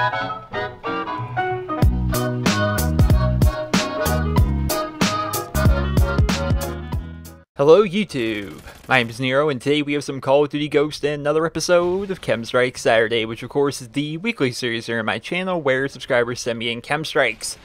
Hello YouTube, my name is Nero, and today we have some Call of Duty Ghosts and another episode of KEM Strike Saturday, which of course is the weekly series here on my channel where subscribers send me in KEM Strikes.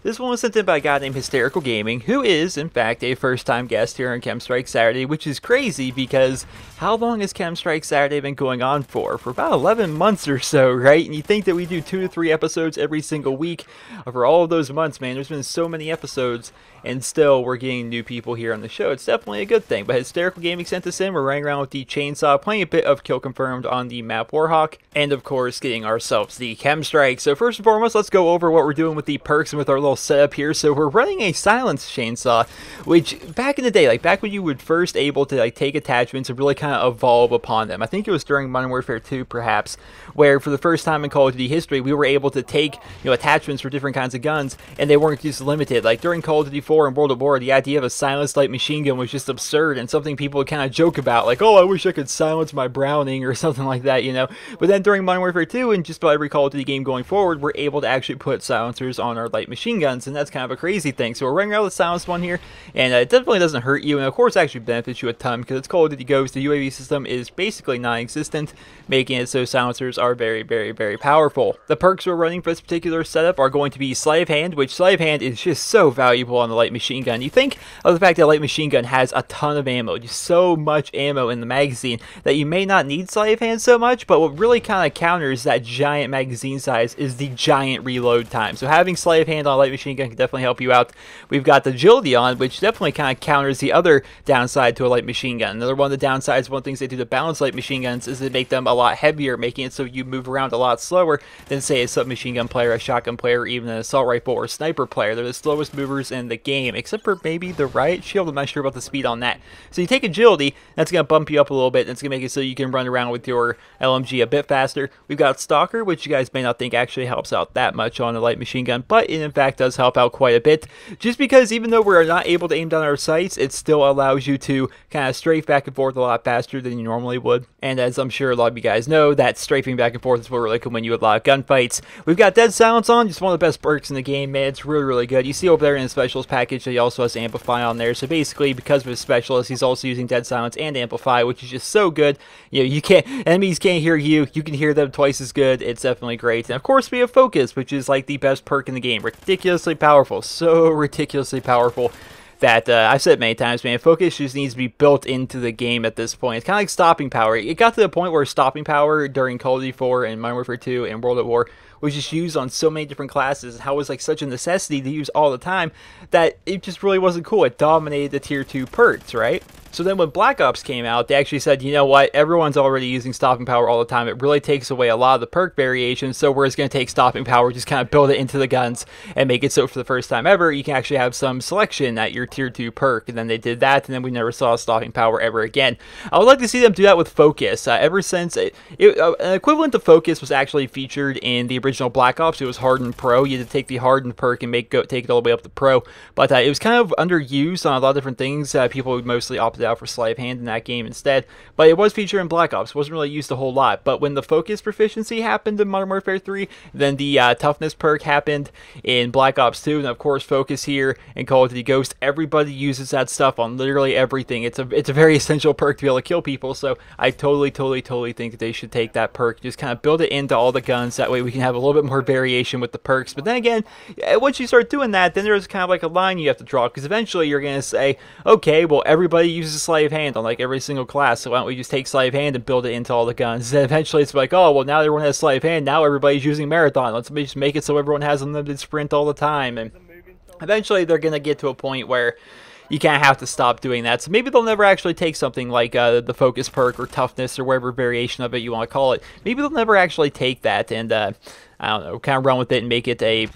This one was sent in by a guy named Hysterical Gaming, who is, in fact, a first-time guest here on KEM Strike Saturday, which is crazy because how long has KEM Strike Saturday been going on for? For about 11 months or so, right? And you think that we do 2 to 3 episodes every single week. For all of those months, man, there's been so many episodes, and still we're getting new people here on the show. It's definitely a good thing. But Hysterical Gaming sent us in. We're running around with the Chainsaw, playing a bit of Kill Confirmed on the map Warhawk, and of course getting ourselves the KEM Strike. So first and foremost, let's go over what we're doing with the perks and with our little setup here. So we're running a silenced chainsaw, which back in the day, like back when you were first able to like take attachments and really kind of evolve upon them. I think it was during Modern Warfare 2 perhaps, where for the first time in Call of Duty history, we were able to take, attachments for different kinds of guns, and they weren't just limited. Like during Call of Duty 4 and World at War, the idea of a silenced light machine gun was just absurd and something people would kind of joke about, like, oh, I wish I could silence my Browning or something like that, But then during Modern Warfare 2 and just about every Call of Duty game going forward, we're able to actually put silencers on our light machine guns, and that's kind of a crazy thing. So we're running around with the silenced one here, and it definitely doesn't hurt you, and of course actually benefits you a ton because it's Call of Duty Ghosts. The UAV system is basically non-existent, making it so silencers are very, very, very powerful. The perks we're running for this particular setup are going to be Sleight of Hand, which Sleight of Hand is just so valuable on the light machine gun. You think of the fact that a light machine gun has a ton of ammo, just so much ammo in the magazine that you may not need Sleight of Hand so much, but what really kind of counters that giant magazine size is the giant reload time. So having Sleight of Hand on a light machine gun can definitely help you out. We've got the Agility on, which definitely kind of counters the other downside to a light machine gun. Another one of the downsides, one of the things they do to balance light machine guns is they make them a lot heavier, making it so you move around a lot slower than, say, a submachine gun player, a shotgun player, or even an assault rifle or sniper player. They're the slowest movers in the game, except for maybe the riot shield. I'm not sure about the speed on that. So you take Agility, that's going to bump you up a little bit, and it's going to make it so you can run around with your LMG a bit faster. We've got Stalker, which you guys may not think actually helps out that much on a light machine gun, but it in fact does help out quite a bit, just because even though we're not able to aim down our sights, it still allows you to kind of strafe back and forth a lot faster than you normally would. And as I'm sure a lot of you guys know, that strafing back and forth is what really can win you a lot of gunfights. We've got Dead Silence on, just one of the best perks in the game, man. It's really, really good. You see over there in the Specialist package that he also has Amplify on there. So basically, because of his Specialist, he's also using Dead Silence and Amplify, which is just so good. Enemies can't hear you. You can hear them twice as good. It's definitely great. And of course, we have Focus, which is like the best perk in the game. Ridiculously powerful. So ridiculously powerful that I've said many times, man, Focus just needs to be built into the game at this point. It's kind of like Stopping Power. It got to the point where Stopping Power during Call of Duty 4 and Modern Warfare 2 and World at War was just used on so many different classes, and how it was like such a necessity to use all the time that it just really wasn't cool. It dominated the tier 2 perks, right? So then when Black Ops came out, they actually said, you know what, everyone's already using Stopping Power all the time. It really takes away a lot of the perk variations, so we're just going to take Stopping Power, just kind of build it into the guns, and make it so for the first time ever, you can actually have some selection at your tier 2 perk. And then they did that, and then we never saw Stopping Power ever again. I would like to see them do that with Focus. Ever since, an equivalent to Focus was actually featured in the original Black Ops. It was Hardened Pro. You had to take the Hardened perk and take it all the way up to Pro. But it was kind of underused on a lot of different things. People would mostly opted out for Sleight of Hand in that game instead, but it was featured in Black Ops. It wasn't really used a whole lot, but when the Focus proficiency happened in Modern Warfare 3, then the Toughness perk happened in Black Ops 2, and of course Focus here in Call of Duty Ghost. Everybody uses that stuff on literally everything. It's a very essential perk to be able to kill people, so I totally think that they should take that perk, just kind of build it into all the guns. That way we can have a little bit more variation with the perks. But then again, once you start doing that, then there's kind of like a line you have to draw, because eventually you're going to say, okay, well, everybody uses Sleight of Hand on like every single class, so why don't we just take Sleight of Hand and build it into all the guns? And eventually it's like, oh, well, now everyone has Sleight of Hand, now everybody's using Marathon, let's just make it so everyone has unlimited sprint all the time. And eventually they're going to get to a point where you kind of have to stop doing that. So maybe they'll never actually take something like the Focus perk or Toughness or whatever variation of it you want to call it. Maybe they'll never actually take that and I don't know, kind of run with it and make it a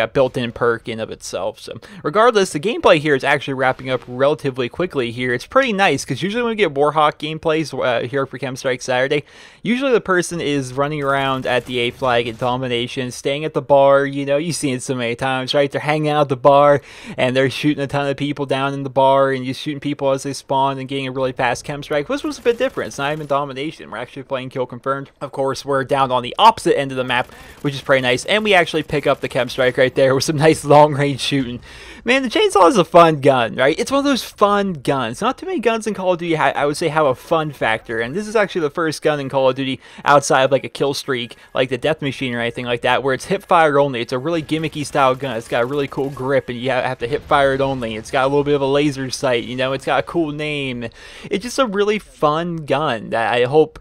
built-in perk in of itself. So regardless, the gameplay here is actually wrapping up relatively quickly here. It's pretty nice, because usually when we get Warhawk gameplays here for KEM Strike Saturday, usually the person is running around at the A flag at Domination, staying at the bar. You've seen it so many times, right? They're hanging out at the bar, and they're shooting a ton of people down in the bar, and you're shooting people as they spawn and getting a really fast KEM Strike. This was a bit different. It's not even Domination. We're actually playing Kill Confirmed. Of course, we're down on the opposite end of the map, which is pretty nice. And we actually pick up the Chem Strike right there with some nice long-range shooting. Man, the Chainsaw is a fun gun, right? It's one of those fun guns. Not too many guns in Call of Duty, I would say, have a fun factor. And this is actually the first gun in Call of Duty outside of like a kill streak, like the Death Machine or anything like that, where it's hip fire only. It's a really gimmicky style gun. It's got a really cool grip, and you have to hip fire it only. It's got a little bit of a laser sight, you know. It's got a cool name. It's just a really fun gun that I hope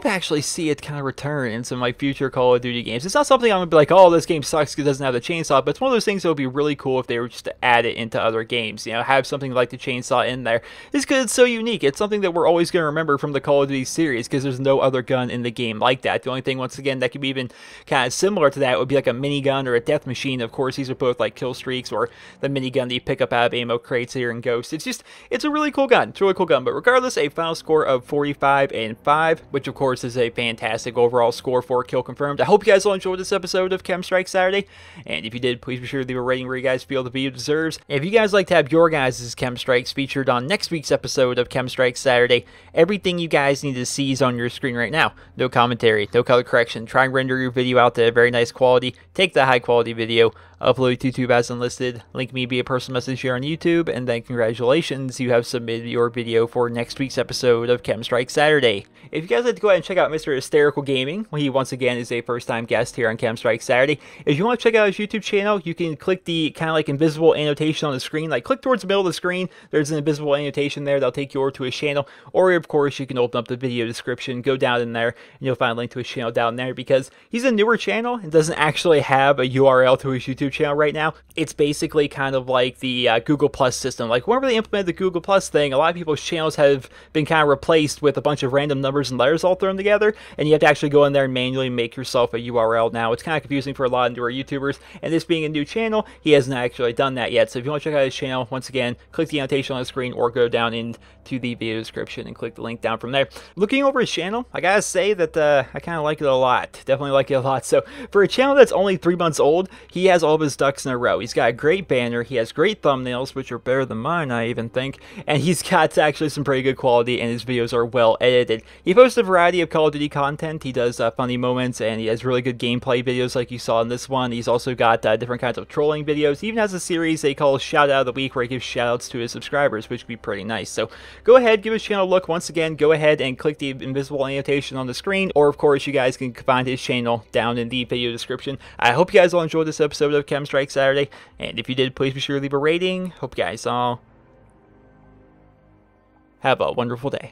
actually see it kind of return in some like future Call of Duty games. It's not something I'm gonna be like, oh, this game sucks because it doesn't have the chainsaw, but it's one of those things that would be really cool if they were just to add it into other games. You know, have something like the chainsaw in there. Just because it's so unique. It's something that we're always going to remember from the Call of Duty series because there's no other gun in the game like that. The only thing, once again, that could be even kind of similar to that would be like a minigun or a death machine. Of course, these are both like kill streaks, or the minigun that you pick up out of ammo crates here in Ghost. It's a really cool gun. It's a really cool gun. But regardless, a final score of 45-5, which of course is a fantastic overall score for Kill Confirmed. I hope you guys all enjoyed this episode of Chem Strike Saturday. And if you did, please be sure to leave a rating where you guys feel the video deserves. If you guys like to have your guys' Chem Strikes featured on next week's episode of Chem Strike Saturday, everything you guys need to see is on your screen right now. No commentary, no color correction. Try and render your video out to a very nice quality. Take the high quality video, upload to YouTube as unlisted, link me via personal message here on YouTube, and then congratulations, you have submitted your video for next week's episode of Chem Strike Saturday. If you guys like to go ahead and check out Mr. Hysterical Gaming, he once again is a first-time guest here on Chem Strike Saturday. If you want to check out his YouTube channel, you can click the kind of like invisible annotation on the screen, like click towards the middle of the screen, there's an invisible annotation there that'll take you over to his channel, or of course you can open up the video description, go down in there, and you'll find a link to his channel down there, because he's a newer channel and doesn't actually have a URL to his YouTube channel right now. It's basically kind of like the Google Plus system. Like whenever they implemented the Google Plus thing, a lot of people's channels have been kind of replaced with a bunch of random numbers and letters all thrown together, and you have to actually go in there and manually make yourself a URL now. It's kind of confusing for a lot of newer YouTubers, and this being a new channel, he hasn't actually done that yet. So if you want to check out his channel, once again, click the annotation on the screen or go down into the video description and click the link down from there. Looking over his channel, I gotta say that I kind of like it a lot. Definitely like it a lot. So for a channel that's only 3 months old, he has all of his ducks in a row. He's got a great banner, he has great thumbnails, which are better than mine, I even think, and he's got actually some pretty good quality, and his videos are well edited. He posts a variety of Call of Duty content. He does funny moments, and he has really good gameplay videos like you saw in this one. He's also got different kinds of trolling videos. He even has a series they call Shout Out of the Week, where he gives shout outs to his subscribers, which would be pretty nice. So go ahead, give his channel a look. Once again, go ahead and click the invisible annotation on the screen, or of course you guys can find his channel down in the video description. I hope you guys all enjoyed this episode of Chem Strike Saturday, and if you did, please be sure to leave a rating. Hope you guys all have a wonderful day.